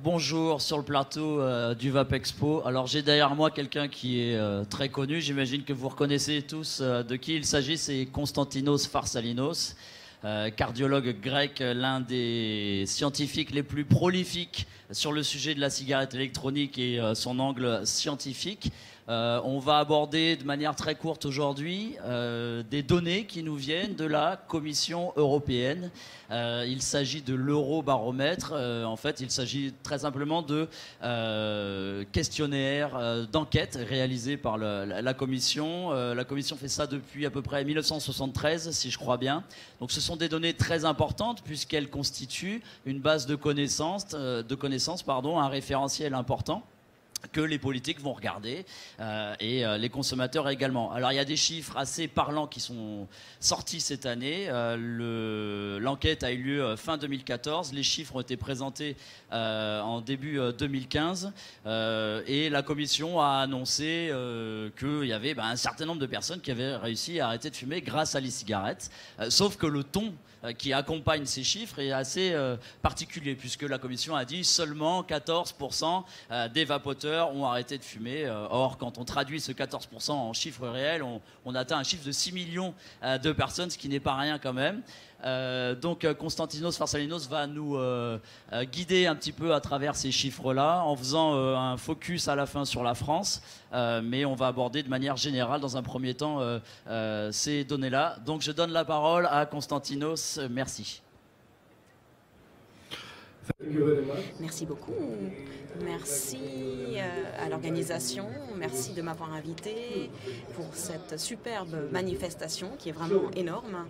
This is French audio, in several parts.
Bonjour sur le plateau du Vapexpo. Alors j'ai derrière moi quelqu'un qui est très connu, j'imagine que vous reconnaissez tous de qui il s'agit, c'est Konstantinos Farsalinos, cardiologue grec, l'un des scientifiques les plus prolifiques sur le sujet de la cigarette électronique et son angle scientifique. On va aborder de manière très courte aujourd'hui des données qui nous viennent de la Commission européenne. Il s'agit de l'Eurobaromètre. En fait, il s'agit très simplement de questionnaires, d'enquêtes réalisées par la Commission. La Commission fait ça depuis à peu près 1973, si je crois bien. Donc ce sont des données très importantes puisqu'elles constituent une base de connaissances, un référentiel important que les politiques vont regarder et les consommateurs également. Alors il y a des chiffres assez parlants qui sont sortis cette année. L'enquête a eu lieu fin 2014. Les chiffres ont été présentés en début 2015 et la Commission a annoncé qu'il y avait un certain nombre de personnes qui avaient réussi à arrêter de fumer grâce à l'e-cigarette. Sauf que le ton qui accompagne ces chiffres est assez particulier puisque la Commission a dit seulement 14% des vapoteurs ont arrêté de fumer. Or, quand on traduit ce 14% en chiffres réels, on atteint un chiffre de 6 millions de personnes, ce qui n'est pas rien quand même. Donc Konstantinos Farsalinos va nous guider un petit peu à travers ces chiffres-là en faisant un focus à la fin sur la France, mais on va aborder de manière générale dans un premier temps ces données-là. Donc je donne la parole à Konstantinos. Merci. Merci beaucoup. Merci à l'organisation. Merci de m'avoir invité pour cette superbe manifestation qui est vraiment énorme.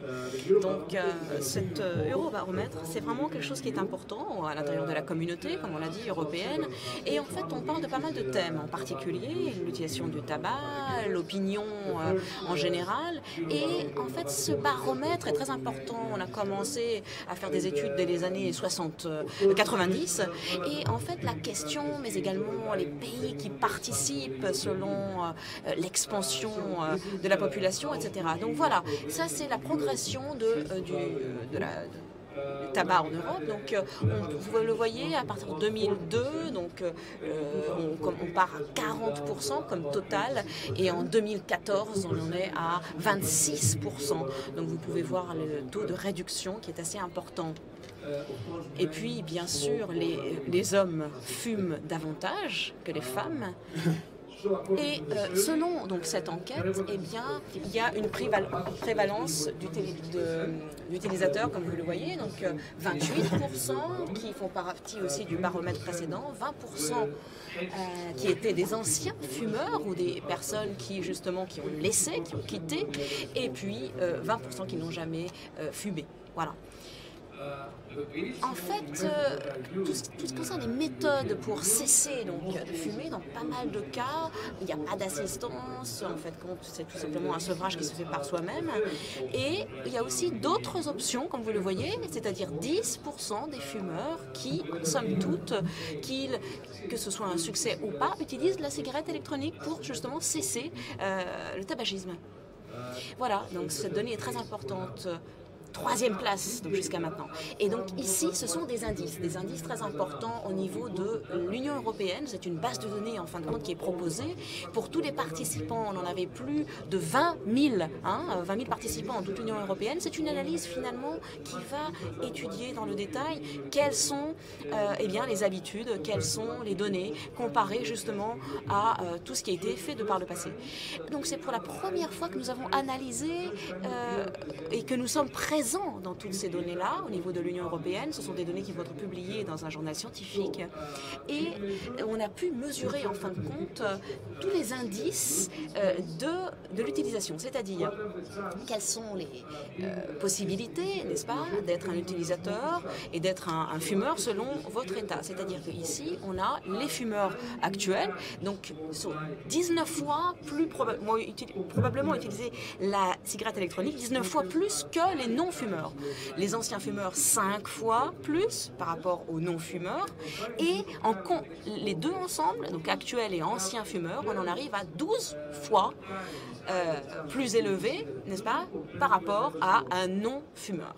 Donc, cet Eurobaromètre, c'est vraiment quelque chose qui est important à l'intérieur de la communauté, comme on l'a dit, européenne. Et en fait, on parle de pas mal de thèmes, en particulier l'utilisation du tabac, l'opinion en général. Et en fait, ce baromètre est très important. On a commencé à faire des études dès les années 90. Et en fait, la question, mais également les pays qui participent selon l'expansion de la population, etc. Donc voilà, ça c'est la progression du tabac en Europe. Donc vous le voyez, à partir de 2002, donc, on part à 40% comme total, et en 2014 on en est à 26%. Donc vous pouvez voir le taux de réduction qui est assez important. Et puis, bien sûr, les hommes fument davantage que les femmes. Et selon donc, cette enquête, eh bien, il y a une prévalence d'utilisateurs, comme vous le voyez, donc 28% qui font partie aussi du baromètre précédent, 20% qui étaient des anciens fumeurs ou des personnes qui, justement, qui ont laissé, qui ont quitté, et puis 20% qui n'ont jamais fumé. Voilà. En fait, tout ce qui concerne les méthodes pour cesser donc, de fumer, dans pas mal de cas, il n'y a pas d'assistance. En fait, c'est tout simplement un sevrage qui se fait par soi-même. Et il y a aussi d'autres options, comme vous le voyez, c'est-à-dire 10% des fumeurs qui, somme toute, que ce soit un succès ou pas, utilisent la cigarette électronique pour justement cesser le tabagisme. Voilà, donc cette donnée est très importante. Troisième place jusqu'à maintenant. Et donc ici, ce sont des indices très importants au niveau de l'Union européenne. C'est une base de données en fin de compte qui est proposée pour tous les participants. On en avait plus de 20 000 participants en toute l'Union européenne. C'est une analyse finalement qui va étudier dans le détail quelles sont les habitudes, quelles sont les données comparées justement à tout ce qui a été fait de par le passé. Donc c'est pour la première fois que nous avons analysé et que nous sommes présents dans toutes ces données-là au niveau de l'Union européenne. Ce sont des données qui vont être publiées dans un journal scientifique et on a pu mesurer en fin de compte tous les indices de l'utilisation, c'est-à-dire quelles sont les possibilités, n'est-ce pas, d'être un utilisateur et d'être un fumeur selon votre état. C'est-à-dire qu'ici, on a les fumeurs actuels, donc sont 19 fois plus probablement utiliser la cigarette électronique, 19 fois plus que les non-fumeurs. Les anciens fumeurs, 5 fois plus par rapport aux non-fumeurs. Et les deux ensemble, donc actuels et anciens fumeurs, on en arrive à 12 fois plus élevé, n'est-ce pas, par rapport à un non-fumeur.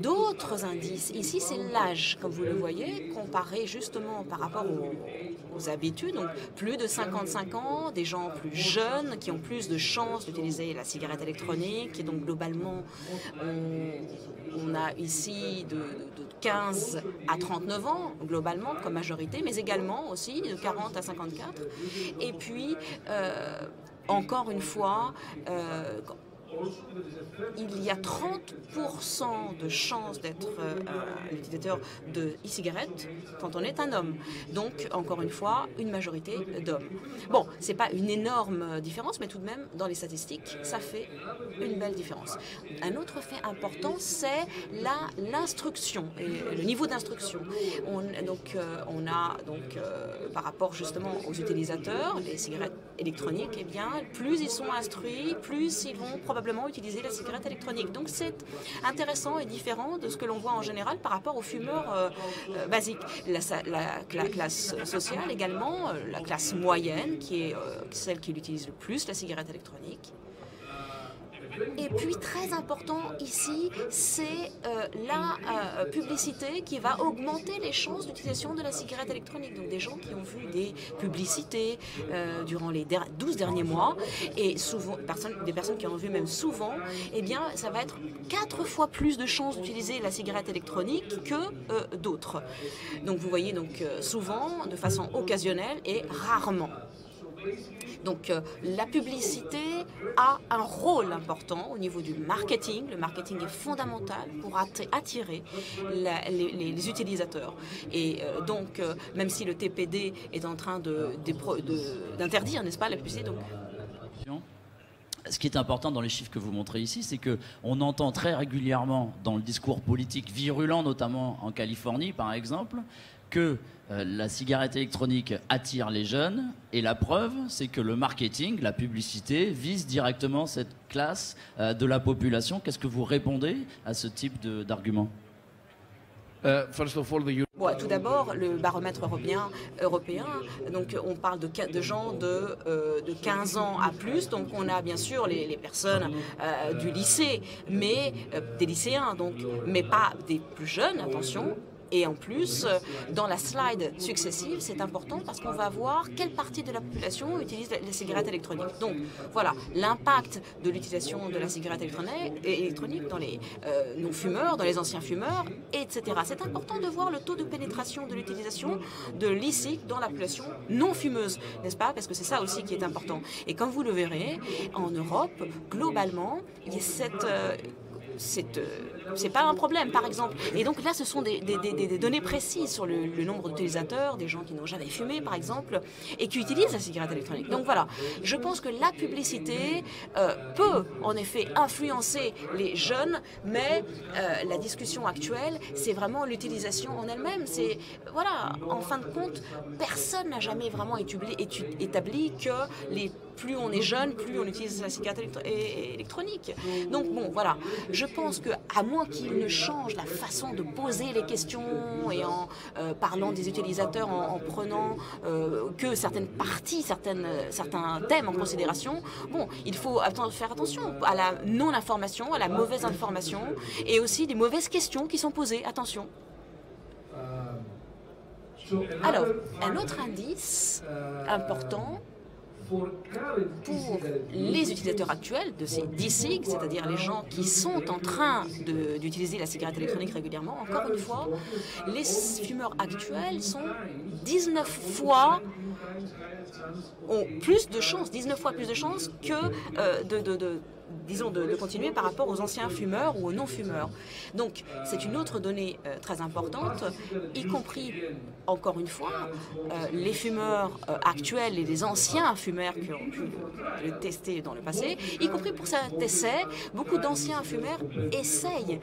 D'autres indices, ici c'est l'âge, comme vous le voyez, comparé justement par rapport aux habitudes. Donc plus de 55 ans, des gens plus jeunes qui ont plus de chances d'utiliser la cigarette électronique. Et donc globalement, on a ici de 15 à 39 ans, globalement, comme majorité, mais également aussi de 40 à 54. Et puis, encore une fois, il y a 30% de chances d'être un utilisateur de e-cigarettes quand on est un homme. Donc, encore une fois, une majorité d'hommes. Bon, ce n'est pas une énorme différence, mais tout de même, dans les statistiques, ça fait une belle différence. Un autre fait important, c'est l'instruction, et le niveau d'instruction. On a par rapport justement aux utilisateurs, les cigarettes électroniques, eh bien, plus ils sont instruits, plus ils vont probablement utiliser la cigarette électronique. Donc c'est intéressant et différent de ce que l'on voit en général par rapport aux fumeurs basiques. La classe sociale également, la classe moyenne, qui est celle qui utilise le plus la cigarette électronique. Et puis, très important ici, c'est la publicité qui va augmenter les chances d'utilisation de la cigarette électronique. Donc, des gens qui ont vu des publicités durant les 12 derniers mois, et souvent, des personnes qui en ont vu même souvent, eh bien, ça va être 4 fois plus de chances d'utiliser la cigarette électronique que d'autres. Donc, vous voyez, souvent, de façon occasionnelle et rarement. Donc la publicité a un rôle important au niveau du marketing. Le marketing est fondamental pour attirer les utilisateurs. Et donc, même si le TPD est en train d'interdire, n'est-ce pas, la publicité, donc... Ce qui est important dans les chiffres que vous montrez ici, c'est qu'on entend très régulièrement dans le discours politique virulent, notamment en Californie par exemple, que la cigarette électronique attire les jeunes, et la preuve, c'est que le marketing, la publicité, vise directement cette classe de la population. Qu'est-ce que vous répondez à ce type d'argument ? Bon, tout d'abord, le baromètre européen, donc on parle de gens de 15 ans à plus, donc on a bien sûr les personnes du lycée, mais des lycéens, donc, mais pas des plus jeunes, attention. Et en plus, dans la slide successive, c'est important parce qu'on va voir quelle partie de la population utilise les cigarettes électroniques. Donc voilà, l'impact de l'utilisation de la cigarette électronique dans les non-fumeurs, dans les anciens fumeurs, etc. C'est important de voir le taux de pénétration de l'utilisation de l'e-cig dans la population non-fumeuse, n'est-ce pas? Parce que c'est ça aussi qui est important. Et comme vous le verrez, en Europe, globalement, il y a c'est pas un problème, par exemple. Et donc là, ce sont des données précises sur le nombre d'utilisateurs, des gens qui n'ont jamais fumé, par exemple, et qui utilisent la cigarette électronique. Donc voilà, je pense que la publicité peut, en effet, influencer les jeunes, mais la discussion actuelle, c'est vraiment l'utilisation en elle-même. C'est, voilà, en fin de compte, personne n'a jamais vraiment établi que plus on est jeune, plus on utilise la cigarette électronique. Donc bon, voilà, je pense qu'à moins qu'il ne change la façon de poser les questions et en parlant des utilisateurs, en prenant que certaines parties, certains thèmes en considération, bon, il faut faire attention à la non-information, à la mauvaise information et aussi des mauvaises questions qui sont posées. Attention. Alors, un autre indice important pour les utilisateurs actuels de ces e-cig, c'est-à-dire les gens qui sont en train d'utiliser la cigarette électronique régulièrement, encore une fois, les fumeurs actuels sont 19 fois ont plus de chances, 19 fois plus de chances que de continuer par rapport aux anciens fumeurs ou aux non-fumeurs. Donc, c'est une autre donnée très importante, y compris, encore une fois, les fumeurs actuels et les anciens fumeurs qui ont pu le tester dans le passé, y compris pour cet essai, beaucoup d'anciens fumeurs essayent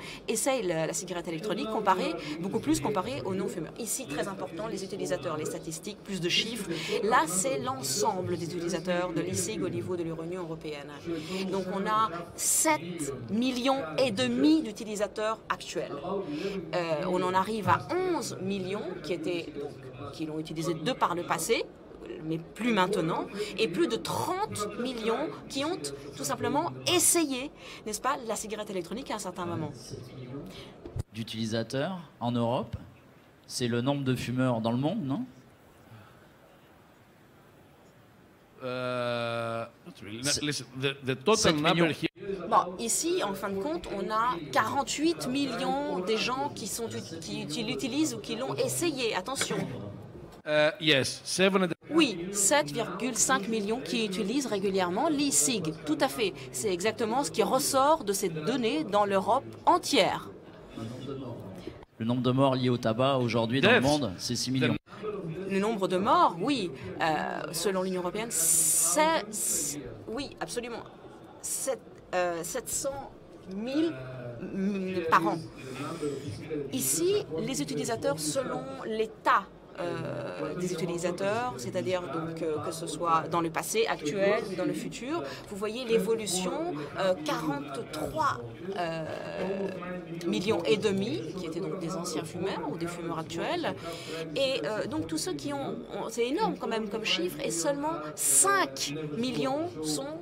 la cigarette électronique beaucoup plus comparé aux non-fumeurs. Ici, très important, les utilisateurs, les statistiques, plus de chiffres. Là, c'est l'ensemble des utilisateurs de l'e-cig au niveau de l'Union européenne. Donc, on a 7,5 millions d'utilisateurs actuels. On en arrive à 11 millions qui l'ont utilisé par le passé, mais plus maintenant, et plus de 30 millions qui ont tout simplement essayé, n'est-ce pas, la cigarette électronique à un certain moment. D'utilisateurs en Europe, c'est le nombre de fumeurs dans le monde, non? Bon, ici, en fin de compte, on a 48 millions des gens qui l'utilisent ou qui l'ont essayé. Attention. Oui, 7,5 millions qui utilisent régulièrement l'e-cig. Tout à fait. C'est exactement ce qui ressort de ces données dans l'Europe entière. Le nombre de morts liés au tabac aujourd'hui dans le monde, c'est 6 millions. Le nombre de morts, oui, selon l'Union européenne, oui, absolument, 700 000 par an. Ici, les utilisateurs, selon l'état des utilisateurs, c'est-à-dire donc que ce soit dans le passé, actuel ou dans le futur, vous voyez l'évolution, 43 millions et demi, qui étaient donc des anciens fumeurs ou des fumeurs actuels, et donc tous ceux qui ont c'est énorme quand même comme chiffre, et seulement 5 millions sont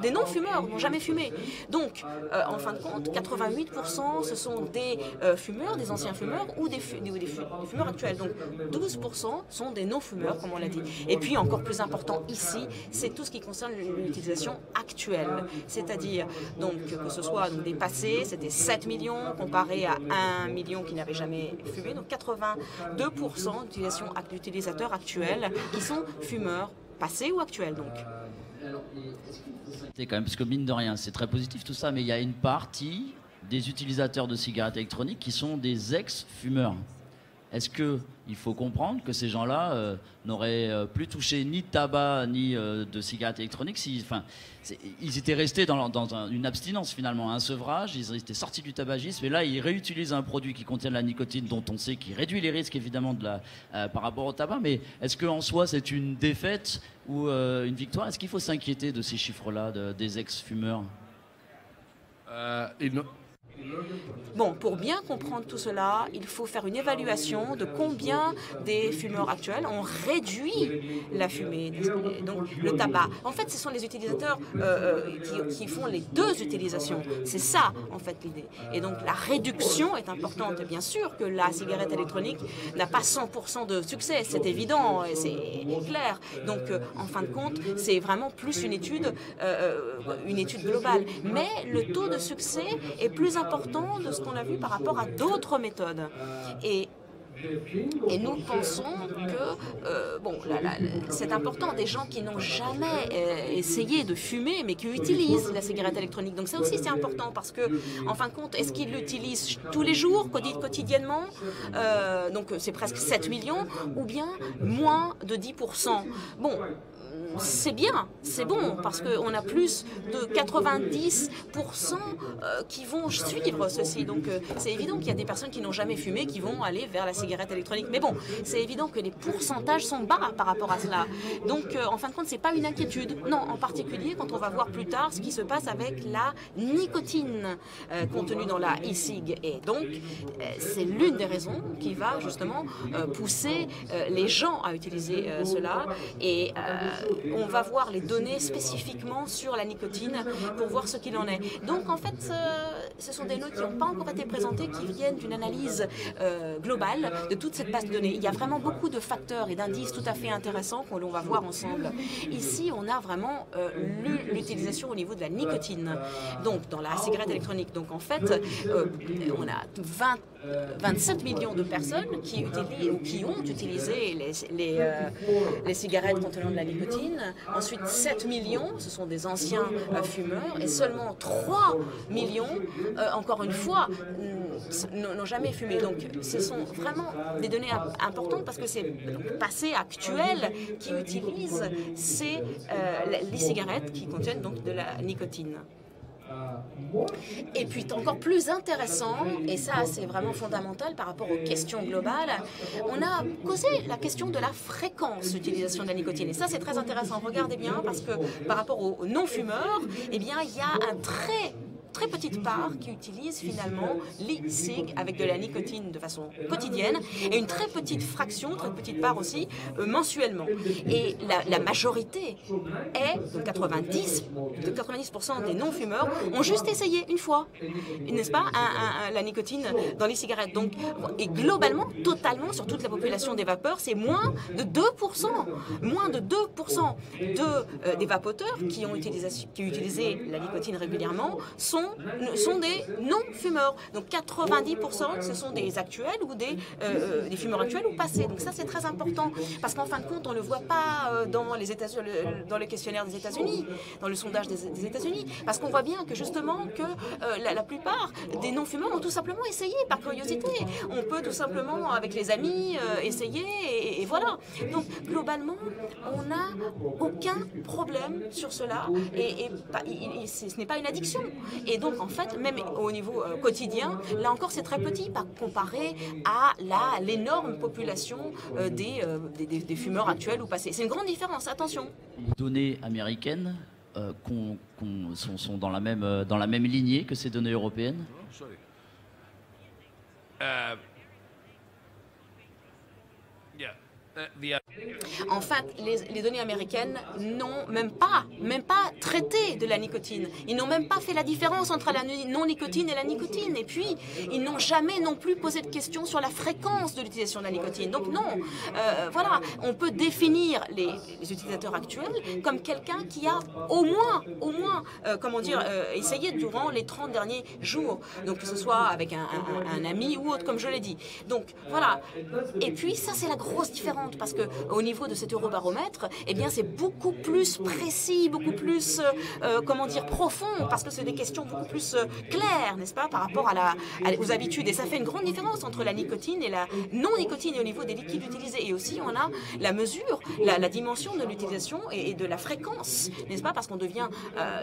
des non-fumeurs, n'ont jamais fumé. Donc, en fin de compte, 88% ce sont des fumeurs, des anciens fumeurs ou des fumeurs actuels. Donc, 12% sont des non-fumeurs, comme on l'a dit. Et puis, encore plus important ici, c'est tout ce qui concerne l'utilisation actuelle. C'est-à-dire, donc, que ce soit donc, des passés, c'était 7 millions comparé à 1 million qui n'avaient jamais fumé. Donc, 82% d'utilisateurs actuels qui sont fumeurs passés ou actuels, donc. Quand même, parce que mine de rien, c'est très positif tout ça, mais il y a une partie des utilisateurs de cigarettes électroniques qui sont des ex-fumeurs. Est-ce qu'il faut comprendre que ces gens-là n'auraient plus touché ni de tabac ni de cigarettes électroniques ils étaient restés dans une abstinence finalement, un sevrage, ils étaient sortis du tabagisme et là ils réutilisent un produit qui contient de la nicotine dont on sait qu'il réduit les risques évidemment par rapport au tabac, mais est-ce qu'en soi c'est une défaite ou une victoire? Est-ce qu'il faut s'inquiéter de ces chiffres-là des ex-fumeurs? Bon, pour bien comprendre tout cela, il faut faire une évaluation de combien des fumeurs actuels ont réduit la fumée, donc le tabac. En fait, ce sont les utilisateurs qui font les deux utilisations. C'est ça, en fait, l'idée. Et donc, la réduction est importante. Bien sûr que la cigarette électronique n'a pas 100% de succès, c'est évident, c'est clair. Donc, en fin de compte, c'est vraiment plus une étude globale. Mais le taux de succès est plus important de ce qu'on a vu par rapport à d'autres méthodes. Et nous pensons que, c'est important, des gens qui n'ont jamais essayé de fumer, mais qui utilisent la cigarette électronique. Donc ça aussi, c'est important, parce que, en fin de compte, est-ce qu'ils l'utilisent tous les jours, quotidiennement? Donc c'est presque 7 millions, ou bien moins de 10%. Bon, c'est bien, c'est bon, parce qu'on a plus de 90% qui vont suivre ceci. Donc c'est évident qu'il y a des personnes qui n'ont jamais fumé qui vont aller vers la cigarette électronique. Mais bon, c'est évident que les pourcentages sont bas par rapport à cela. Donc en fin de compte, c'est pas une inquiétude. Non, en particulier quand on va voir plus tard ce qui se passe avec la nicotine contenue dans la e-cig. Et donc, c'est l'une des raisons qui va justement pousser les gens à utiliser cela. Et on va voir les données spécifiquement sur la nicotine pour voir ce qu'il en est. Donc en fait, ce sont des données qui n'ont pas encore été présentées, qui viennent d'une analyse globale de toute cette base de données. Il y a vraiment beaucoup de facteurs et d'indices tout à fait intéressants qu'on va voir ensemble. Ici, on a vraiment l'utilisation au niveau de la nicotine, donc dans la cigarette électronique. Donc en fait, on a 27 millions de personnes qui ont utilisé les cigarettes contenant de la nicotine. Ensuite, 7 millions, ce sont des anciens fumeurs, et seulement 3 millions, encore une fois, n'ont jamais fumé. Donc, ce sont vraiment des données importantes, parce que c'est le passé actuel qui utilise les cigarettes qui contiennent donc de la nicotine. Et puis encore plus intéressant, et ça c'est vraiment fondamental par rapport aux questions globales, on a posé la question de la fréquence d'utilisation de la nicotine. Et ça c'est très intéressant, regardez bien, parce que par rapport aux non-fumeurs, eh bien il y a un très très petite part qui utilise finalement l'e-cig avec de la nicotine de façon quotidienne et une très petite fraction, très petite part aussi, mensuellement. Et la majorité est, de 90% des non-fumeurs ont juste essayé une fois, n'est-ce pas, la nicotine dans les cigarettes. Donc, et globalement, totalement, sur toute la population des vapeurs, c'est moins de 2%. Moins de 2% des vapoteurs qui ont utilisé la nicotine régulièrement sont des non-fumeurs. Donc 90%, ce sont des actuels ou des fumeurs actuels ou passés. Donc ça, c'est très important parce qu'en fin de compte, on ne le voit pas dans le questionnaire des États-Unis, dans le sondage des États-Unis, parce qu'on voit bien que justement que la plupart des non-fumeurs ont tout simplement essayé par curiosité. On peut tout simplement, avec les amis, essayer et voilà. Donc globalement, on n'a aucun problème sur cela et ce n'est pas une addiction. Et donc en fait, même au niveau quotidien, là encore c'est très petit comparé à l'énorme population des fumeurs actuels ou passés. C'est une grande différence, attention. Les données américaines sont dans la même lignée que ces données européennes. En fait, les données américaines n'ont même pas traité de la nicotine. Ils n'ont même pas fait la différence entre la non-nicotine et la nicotine. Et puis, ils n'ont jamais non plus posé de questions sur la fréquence de l'utilisation de la nicotine. Donc non, voilà, on peut définir les utilisateurs actuels comme quelqu'un qui a au moins, essayé durant les 30 derniers jours. Donc que ce soit avec un ami ou autre, comme je l'ai dit. Donc voilà. Et puis ça, c'est la grosse différence. Parce qu'au niveau de cet eurobaromètre, eh bien, c'est beaucoup plus précis, beaucoup plus, profond, parce que c'est des questions beaucoup plus claires, n'est-ce pas, par rapport aux habitudes. Et ça fait une grande différence entre la nicotine et la non-nicotine au niveau des liquides utilisés. Et aussi, on a la mesure, la dimension de l'utilisation et de la fréquence, n'est-ce pas, parce qu'on devient,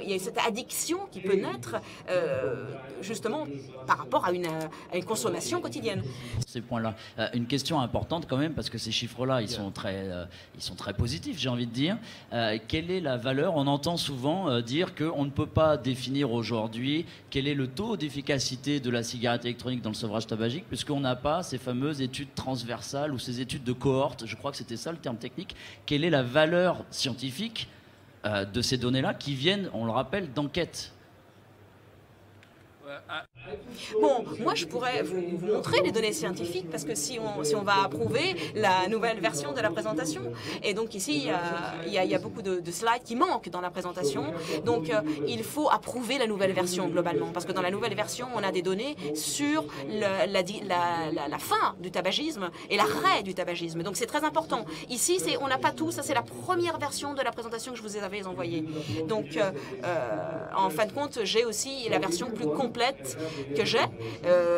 il y a cette addiction qui peut naître, justement, par rapport à une consommation quotidienne. Ces points-là. Une question importante quand même, parce que ces chiffres-là, ils sont très positifs, j'ai envie de dire. Quelle est la valeur? On entend souvent dire qu'on ne peut pas définir aujourd'hui quel est le taux d'efficacité de la cigarette électronique dans le sevrage tabagique, puisqu'on n'a pas ces fameuses études transversales ou ces études de cohorte. Je crois que c'était ça le terme technique. Quelle est la valeur scientifique de ces données-là qui viennent, on le rappelle, d'enquêtes? Bon, moi je pourrais vous montrer les données scientifiques parce que si on va approuver la nouvelle version de la présentation, et donc ici il y a beaucoup de slides qui manquent dans la présentation, donc il faut approuver la nouvelle version globalement, parce que dans la nouvelle version on a des données sur la fin du tabagisme et l'arrêt du tabagisme, donc c'est très important. Ici on n'a pas tout, ça c'est la première version de la présentation que je vous avais envoyée, donc en fin de compte j'ai aussi la version plus complète que j'ai,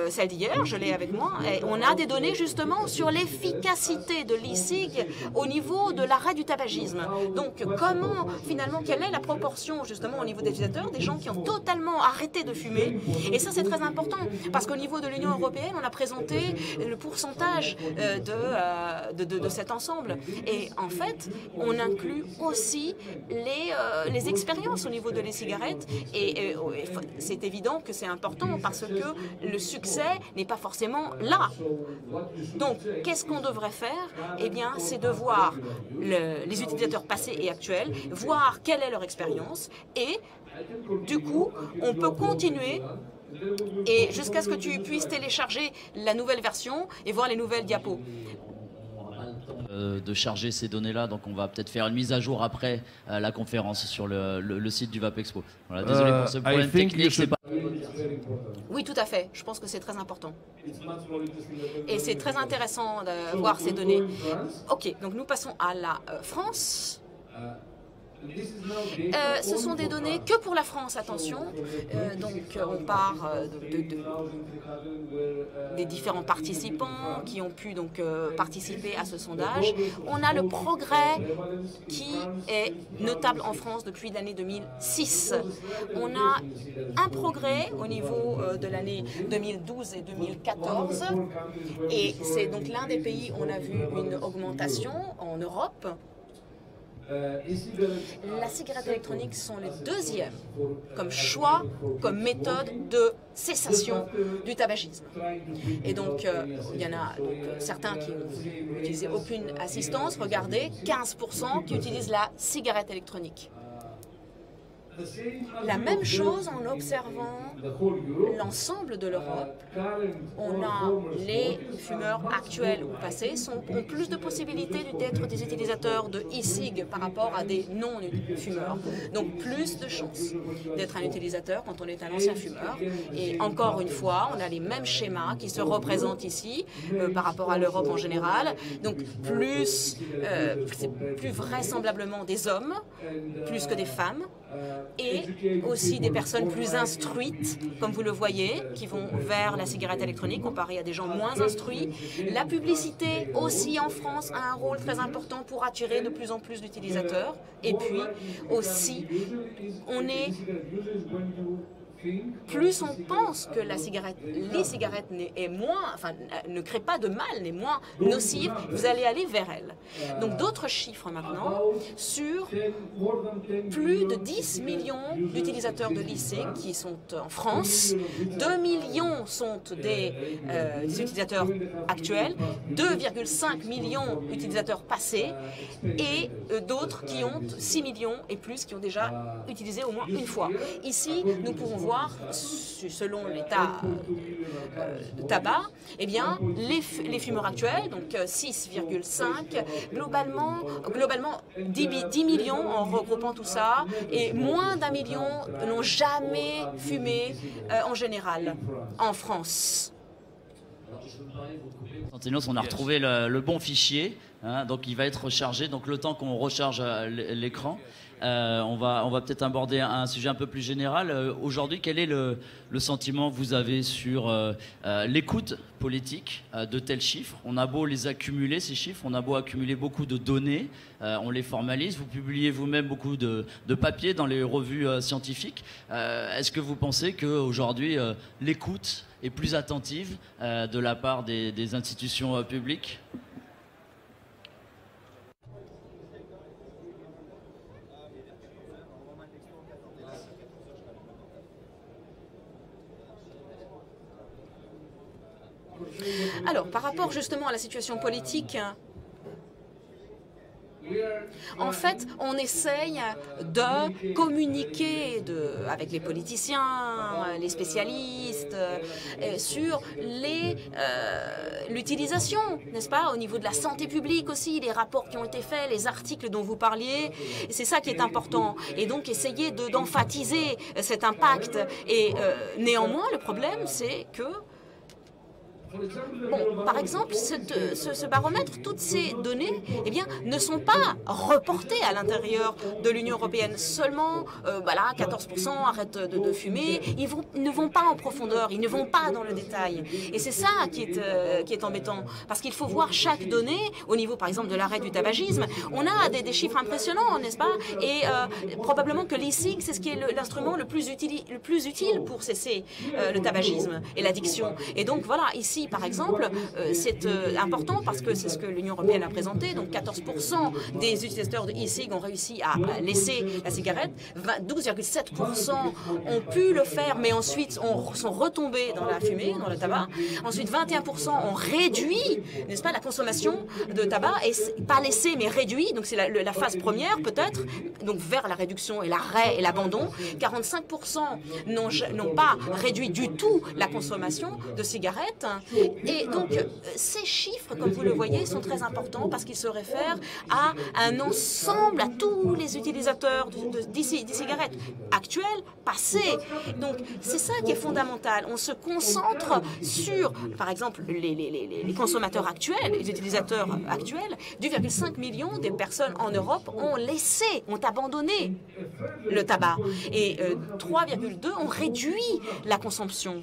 celle d'hier, je l'ai avec moi, et on a des données justement sur l'efficacité de l'e-cig au niveau de l'arrêt du tabagisme. Donc comment, finalement, quelle est la proportion justement au niveau des utilisateurs, des gens qui ont totalement arrêté de fumer, et ça c'est très important, parce qu'au niveau de l'Union européenne, on a présenté le pourcentage de cet ensemble, et en fait, on inclut aussi les expériences au niveau de les cigarettes, et c'est évident que c'est important, parce que le succès n'est pas forcément là. Donc, qu'est-ce qu'on devrait faire? Eh bien, c'est de voir les utilisateurs passés et actuels, voir quelle est leur expérience, et du coup, on peut continuer et jusqu'à ce que tu puisses télécharger la nouvelle version et voir les nouvelles diapos. De charger ces données-là, donc on va peut-être faire une mise à jour après la conférence sur le site du Vapexpo. Voilà, désolé pour ce problème technique. C'est pas... Oui, tout à fait. Je pense que c'est très important. Et c'est très intéressant de voir ces données. Ok, donc nous passons à la France. Ce sont des données que pour la France, attention. Donc on part des différents participants qui ont pu donc participer à ce sondage. On a le progrès qui est notable en France depuis l'année 2006. On a un progrès au niveau de l'année 2012 et 2014. Et c'est donc l'un des pays où on a vu une augmentation en Europe. La cigarette électronique sont les deuxièmes comme choix, comme méthode de cessation du tabagisme. Et donc, il y en a certains qui ont voulu n'utiliser aucune assistance. Regardez, 15% qui utilisent la cigarette électronique. La même chose en observant l'ensemble de l'Europe. On a les fumeurs actuels ou passés ont plus de possibilités d'être des utilisateurs de e-cig par rapport à des non-fumeurs. Donc plus de chances d'être un utilisateur quand on est un ancien fumeur. Et encore une fois, on a les mêmes schémas qui se représentent ici par rapport à l'Europe en général. Donc c'est plus vraisemblablement des hommes, plus que des femmes. Et aussi des personnes plus instruites, comme vous le voyez, qui vont vers la cigarette électronique comparé à des gens moins instruits. La publicité aussi en France a un rôle très important pour attirer de plus en plus d'utilisateurs. Et puis aussi, plus on pense que les cigarettes ne créent pas de mal, n'est moins nocive, vous allez aller vers elles. Donc d'autres chiffres maintenant sur plus de 10 millions d'utilisateurs de l'e-cig qui sont en France. 2 millions sont des utilisateurs actuels, 2,5 millions d'utilisateurs passés et d'autres qui ont 6 millions et plus qui ont déjà utilisé au moins une fois. Ici, nous pouvons voir, selon l'état de tabac, eh bien, les fumeurs actuels, donc 6,5, globalement 10 millions en regroupant tout ça, et moins d'1 million n'ont jamais fumé en général en France. Santinos, on a retrouvé le bon fichier, hein, donc il va être rechargé. Donc le temps qu'on recharge l'écran, on va peut-être aborder un sujet un peu plus général. Aujourd'hui, quel est le sentiment que vous avez sur l'écoute politique de tels chiffres? On a beau les accumuler, ces chiffres, on a beau accumuler beaucoup de données, on les formalise, vous publiez vous-même beaucoup de papiers dans les revues scientifiques. Est-ce que vous pensez qu'aujourd'hui, l'écoute est plus attentive de la part des institutions publiques? Alors, par rapport justement à la situation politique, en fait, on essaye de communiquer avec les politiciens, les spécialistes, sur l'utilisation, n'est-ce pas, au niveau de la santé publique aussi, les rapports qui ont été faits, les articles dont vous parliez, c'est ça qui est important. Et donc, essayer d'emphasiser cet impact. Et néanmoins, le problème, c'est que bon, par exemple, ce baromètre, toutes ces données, eh bien, ne sont pas reportées à l'intérieur de l'Union européenne. Seulement, voilà, 14% arrêtent de fumer. Ils ne vont pas en profondeur, ils ne vont pas dans le détail. Et c'est ça qui est embêtant, parce qu'il faut voir chaque donnée au niveau, par exemple, de l'arrêt du tabagisme. On a des chiffres impressionnants, n'est-ce pas? Et probablement que l'e-cig, c'est ce qui est l'instrument le plus utile pour cesser le tabagisme et l'addiction. Et donc, voilà, ici, par exemple, c'est important parce que c'est ce que l'Union européenne a présenté. Donc 14% des utilisateurs de e-cig ont réussi à laisser la cigarette. 12,7% ont pu le faire, mais ensuite sont retombés dans la fumée, dans le tabac. Ensuite, 21% ont réduit, n'est-ce pas, la consommation de tabac, et pas laissé, mais réduit. Donc c'est la phase première, peut-être, donc vers la réduction et l'arrêt et l'abandon. 45% n'ont pas réduit du tout la consommation de cigarettes. Et donc, ces chiffres, comme vous le voyez, sont très importants parce qu'ils se réfèrent à un ensemble, à tous les utilisateurs d'e-cigarettes actuels, passés. Donc, c'est ça qui est fondamental. On se concentre sur, par exemple, les consommateurs actuels, les utilisateurs actuels. 2,5 millions des personnes en Europe ont abandonné le tabac. Et 3,2 ont réduit la consommation.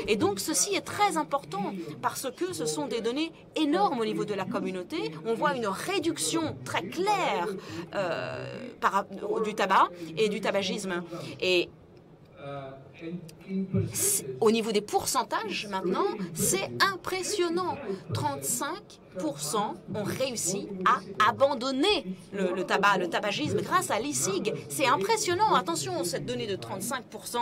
Et donc, ceci est très important parce que ce sont des données énormes au niveau de la communauté. On voit une réduction très claire du tabac et du tabagisme. Et au niveau des pourcentages, maintenant, c'est impressionnant. 35 60% ont réussi à abandonner le tabac, le tabagisme grâce à l'e-cig. C'est impressionnant. Attention, cette donnée de 35%,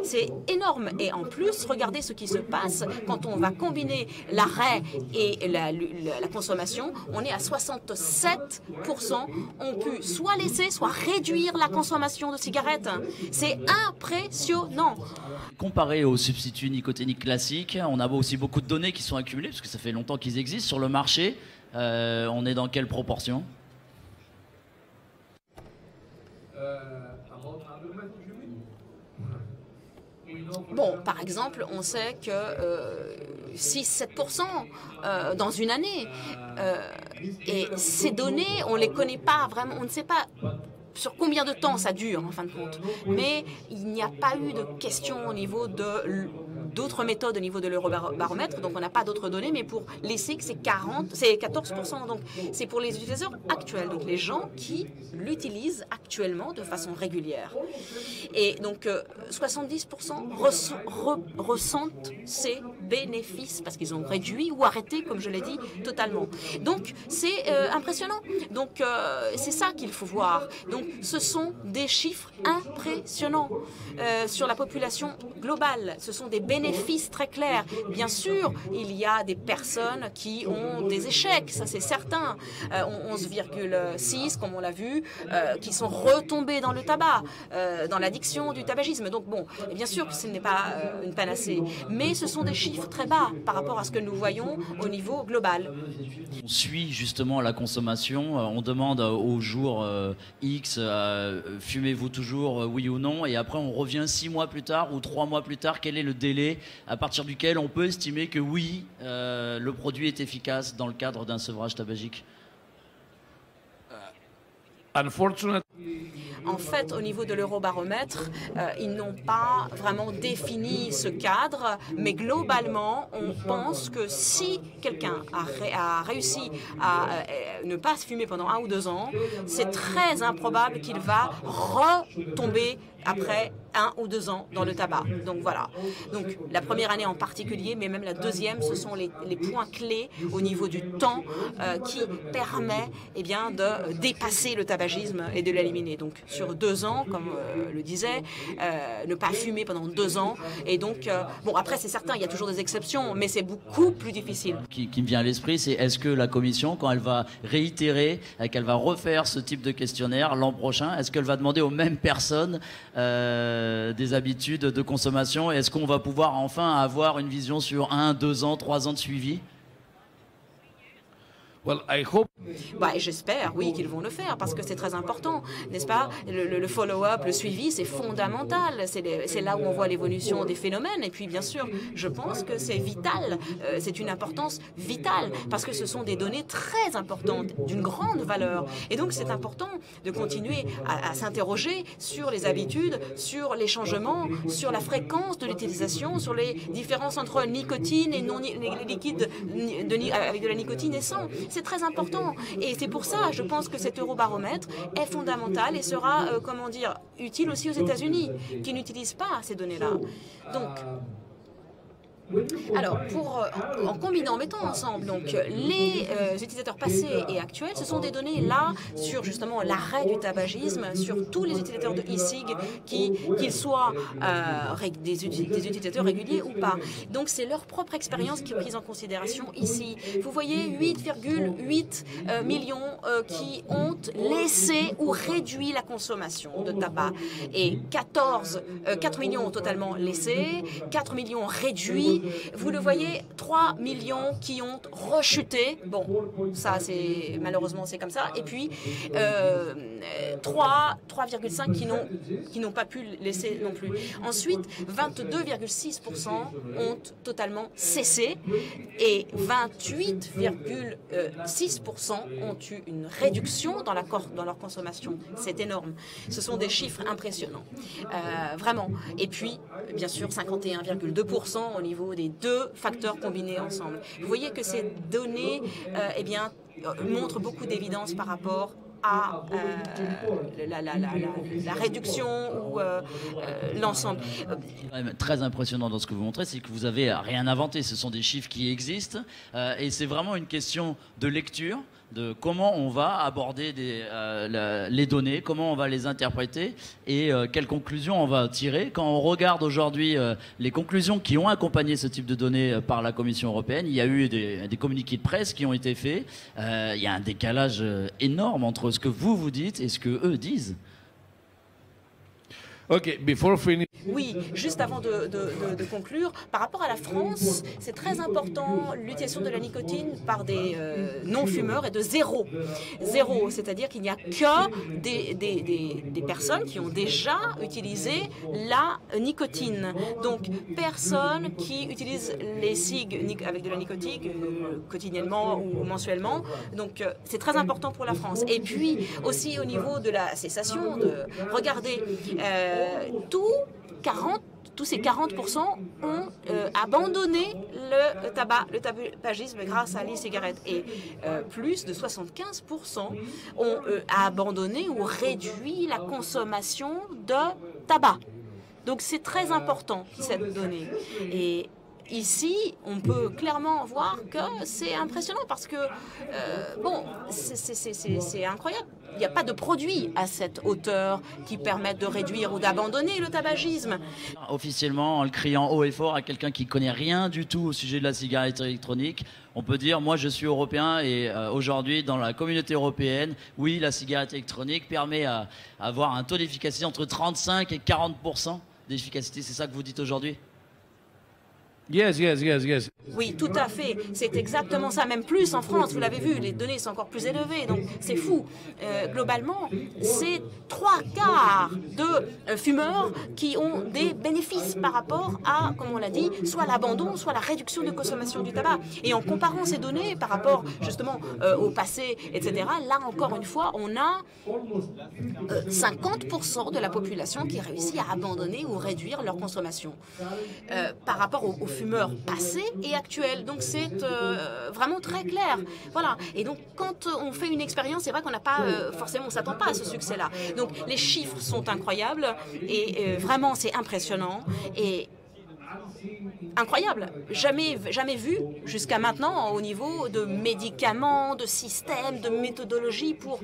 c'est énorme. Et en plus, regardez ce qui se passe quand on va combiner l'arrêt et la consommation. On est à 67% ont pu soit laisser, soit réduire la consommation de cigarettes. C'est impressionnant. Comparé aux substituts nicotiniques classiques, on a aussi beaucoup de données qui sont accumulées, parce que ça fait longtemps qu'ils existent sur le marché. On est dans quelle proportion? Bon, par exemple, on sait que 6-7% dans une année. Et ces données, on ne les connaît pas vraiment, on ne sait pas sur combien de temps ça dure, en fin de compte. Mais il n'y a pas eu de questions au niveau d'autres méthodes au niveau de l'eurobaromètre, donc on n'a pas d'autres données, mais pour l'e-cig, c'est 14%. Donc c'est pour les utilisateurs actuels, donc les gens qui l'utilisent actuellement de façon régulière. Et donc 70% ressentent ces bénéfices parce qu'ils ont réduit ou arrêté, comme je l'ai dit, totalement. Donc c'est impressionnant. Donc c'est ça qu'il faut voir. Donc ce sont des chiffres impressionnants sur la population globale. Ce sont des bénéfices très clairs. Bien sûr, il y a des personnes qui ont des échecs, ça c'est certain. 11,6, comme on l'a vu, qui sont retombés dans le tabac, dans l'addiction du tabagisme. Donc bon, bien sûr que ce n'est pas une panacée, mais ce sont des chiffres très bas par rapport à ce que nous voyons au niveau global. On suit justement la consommation, on demande au jour X, fumez-vous toujours, oui ou non, et après on revient 6 mois plus tard ou 3 mois plus tard, quel est le délai à partir duquel on peut estimer que oui, le produit est efficace dans le cadre d'un sevrage tabagique? En fait, au niveau de l'eurobaromètre, ils n'ont pas vraiment défini ce cadre, mais globalement, on pense que si quelqu'un a réussi à ne pas se fumer pendant 1 ou 2 ans, c'est très improbable qu'il va retomber après 1 ou 2 ans dans le tabac. Donc voilà. Donc la première année en particulier, mais même la deuxième, ce sont les points clés au niveau du temps qui permet bien, de dépasser le tabagisme et de l'éliminer. Donc sur 2 ans, comme le disait, ne pas fumer pendant 2 ans. Et donc, bon après c'est certain, il y a toujours des exceptions, mais c'est beaucoup plus difficile. Qui me vient à l'esprit, c'est est-ce que la Commission, quand elle va réitérer, qu'elle va refaire ce type de questionnaire l'an prochain, est-ce qu'elle va demander aux mêmes personnes des habitudes de consommation? Est-ce qu'on va pouvoir enfin avoir une vision sur 1, 2 ans, 3 ans de suivi? J'espère, oui, qu'ils vont le faire, parce que c'est très important, n'est-ce pas? Le follow-up, le suivi, c'est fondamental. C'est là où on voit l'évolution des phénomènes. Et puis, bien sûr, je pense que c'est vital. C'est une importance vitale, parce que ce sont des données très importantes, d'une grande valeur. Et donc, c'est important de continuer à s'interroger sur les habitudes, sur les changements, sur la fréquence de l'utilisation, sur les différences entre nicotine et non les liquides avec de la nicotine et sans. C'est très important. Et c'est pour ça, je pense que cet eurobaromètre est fondamental et sera, utile aussi aux États-Unis, qui n'utilisent pas ces données-là. Donc, alors, en mettant ensemble donc, les utilisateurs passés et actuels, ce sont des données là sur justement l'arrêt du tabagisme, sur tous les utilisateurs de e-cig, qu'ils soient des utilisateurs réguliers ou pas. Donc, c'est leur propre expérience qui est prise en considération ici. Vous voyez 8,8 millions qui ont laissé ou réduit la consommation de tabac. Et 4 millions ont totalement laissé, 4 millions réduit. Vous le voyez, 3 millions qui ont rechuté. Bon, ça, malheureusement, c'est comme ça. Et puis, 3,5 qui n'ont pas pu laisser non plus. Ensuite, 22,6% ont totalement cessé et 28,6% ont eu une réduction dans leur consommation. C'est énorme. Ce sont des chiffres impressionnants. Vraiment. Et puis, bien sûr, 51,2% au niveau des 2 facteurs combinés ensemble. Vous voyez que ces données montrent beaucoup d'évidence par rapport à la réduction ou l'ensemble. Très impressionnant dans ce que vous montrez, c'est que vous n'avez rien inventé. Ce sont des chiffres qui existent et c'est vraiment une question de lecture, de comment on va aborder les données, comment on va les interpréter et quelles conclusions on va tirer. Quand on regarde aujourd'hui les conclusions qui ont accompagné ce type de données par la Commission européenne, il y a eu des communiqués de presse qui ont été faits. Il y a un décalage énorme entre ce que vous dites et ce que eux disent. Okay, before finishing. Oui, juste avant de conclure, par rapport à la France, c'est très important l'utilisation de la nicotine par des non-fumeurs est de zéro. Zéro, c'est-à-dire qu'il n'y a que des personnes qui ont déjà utilisé la nicotine. Donc, personne qui utilise les cigues avec de la nicotine quotidiennement ou mensuellement. Donc, c'est très important pour la France. Et puis, aussi au niveau de la cessation, regardez, tous ces 40% ont abandonné le tabagisme grâce à l'e-cigarette. Et plus de 75% ont abandonné ou réduit la consommation de tabac. Donc c'est très important, cette donnée. Et ici, on peut clairement voir que c'est impressionnant parce que, bon, c'est incroyable. Il n'y a pas de produits à cette hauteur qui permettent de réduire ou d'abandonner le tabagisme. Officiellement, en le criant haut et fort à quelqu'un qui ne connaît rien du tout au sujet de la cigarette électronique, on peut dire, moi je suis européen et aujourd'hui dans la communauté européenne, oui, la cigarette électronique permet à avoir un taux d'efficacité entre 35 et 40% d'efficacité. C'est ça que vous dites aujourd'hui? Yes. Oui, tout à fait. C'est exactement ça, même plus en France. Vous l'avez vu, les données sont encore plus élevées, donc c'est fou. Globalement, c'est 3/4 de fumeurs qui ont des bénéfices par rapport à, comme on l'a dit, soit l'abandon, soit la réduction de consommation du tabac. Et en comparant ces données par rapport justement au passé, etc., là encore une fois, on a 50% de la population qui réussit à abandonner ou réduire leur consommation par rapport aux fumeurs passés et actuels. Donc c'est vraiment très clair. Voilà. Et donc quand on fait une expérience, c'est vrai qu'on n'a pas forcément, on s'attend pas à ce succès-là. Donc les chiffres sont incroyables et vraiment c'est impressionnant et incroyable. Jamais vu jusqu'à maintenant au niveau de médicaments, de systèmes, de méthodologies pour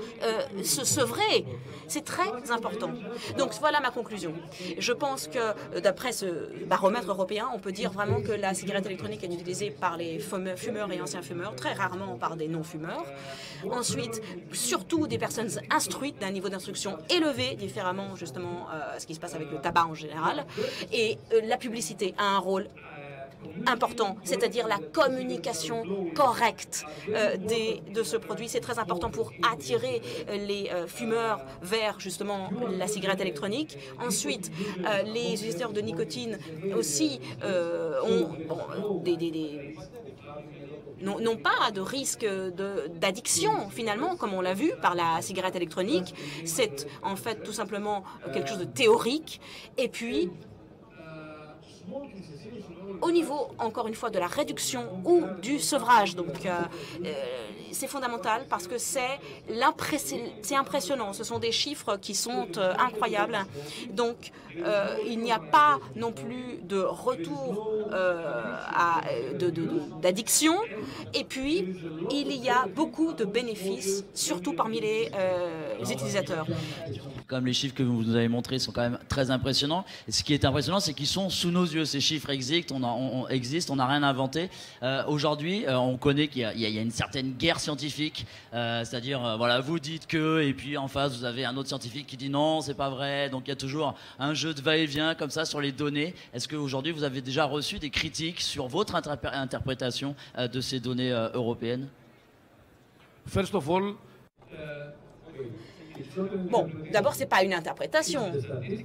se sevrer. C'est très important. Donc voilà ma conclusion. Je pense que d'après ce baromètre européen, on peut dire vraiment que la cigarette électronique est utilisée par les fumeurs et anciens fumeurs, très rarement par des non-fumeurs. Ensuite, surtout des personnes instruites d'un niveau d'instruction élevé, différemment justement ce qui se passe avec le tabac en général. Et la publicité a un rôle important, c'est-à-dire la communication correcte de ce produit. C'est très important pour attirer les fumeurs vers justement la cigarette électronique. Ensuite, les utilisateurs de nicotine aussi n'ont pas de risque d'addiction, finalement, comme on l'a vu par la cigarette électronique. C'est en fait tout simplement quelque chose de théorique. Et puis, au niveau, encore une fois, de la réduction ou du sevrage. Donc, c'est fondamental parce que c'est impressionnant. Ce sont des chiffres qui sont incroyables. Donc, il n'y a pas non plus de retour d'addiction. Et puis, il y a beaucoup de bénéfices, surtout parmi les utilisateurs. Comme les chiffres que vous nous avez montrés sont quand même très impressionnants. Et ce qui est impressionnant, c'est qu'ils sont sous nos yeux. Ces chiffres existent, on n'a rien inventé. Aujourd'hui, on connaît qu'il y a une certaine guerre scientifique, c'est-à-dire, voilà, vous dites que, et puis en face, vous avez un autre scientifique qui dit non, c'est pas vrai. Donc il y a toujours un jeu de va-et-vient comme ça sur les données. Est-ce qu'aujourd'hui, vous avez déjà reçu des critiques sur votre interprétation de ces données européennes? First of all, bon, d'abord, ce n'est pas une interprétation,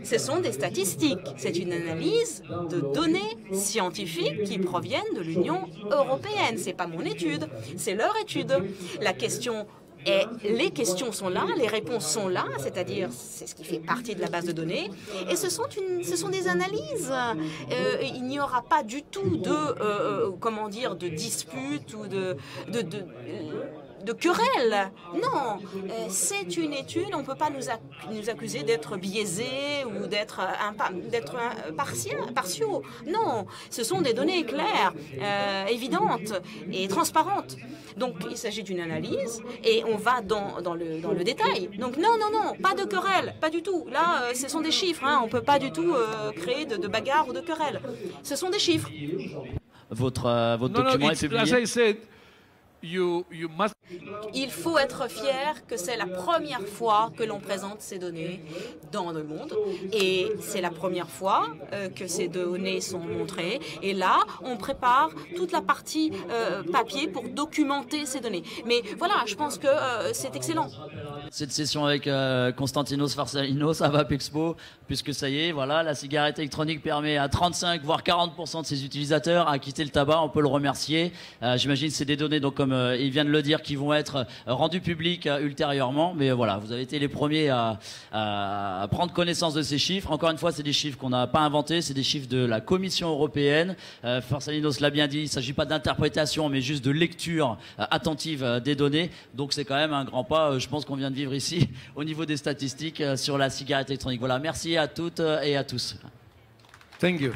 ce sont des statistiques. C'est une analyse de données scientifiques qui proviennent de l'Union européenne. Ce n'est pas mon étude, c'est leur étude. La question est, les questions sont là, les réponses sont là, c'est-à-dire c'est ce qui fait partie de la base de données. Et ce sont des analyses. Il n'y aura pas du tout de, comment dire, de dispute ou de querelle. Non, c'est une étude, on ne peut pas nous accuser d'être biaisés ou d'être partiaux. Non, ce sont des données claires, évidentes et transparentes. Donc il s'agit d'une analyse et on va dans le détail. Donc non, pas de querelle, pas du tout. Là, ce sont des chiffres, hein, on ne peut pas du tout créer de bagarre ou de querelle. Ce sont des chiffres. Votre document est publié. As I said, you must. Il faut être fier que c'est la première fois que l'on présente ces données dans le monde et c'est la première fois que ces données sont montrées. Et là, on prépare toute la partie papier pour documenter ces données. Mais voilà, je pense que c'est excellent. Cette session avec Konstantinos Farsalinos à Vapexpo, puisque ça y est, voilà, la cigarette électronique permet à 35 voire 40% de ses utilisateurs à quitter le tabac. On peut le remercier. J'imagine que c'est des données, donc comme il vient de le dire, qui vont être rendues publiques ultérieurement. Mais voilà, vous avez été les premiers à prendre connaissance de ces chiffres. Encore une fois, c'est des chiffres qu'on n'a pas inventés, c'est des chiffres de la Commission européenne. Farsalinos l'a bien dit, il ne s'agit pas d'interprétation, mais juste de lecture attentive des données. Donc c'est quand même un grand pas, je pense qu'on vient de vivre ici au niveau des statistiques sur la cigarette électronique. Voilà, merci à toutes et à tous. Thank you.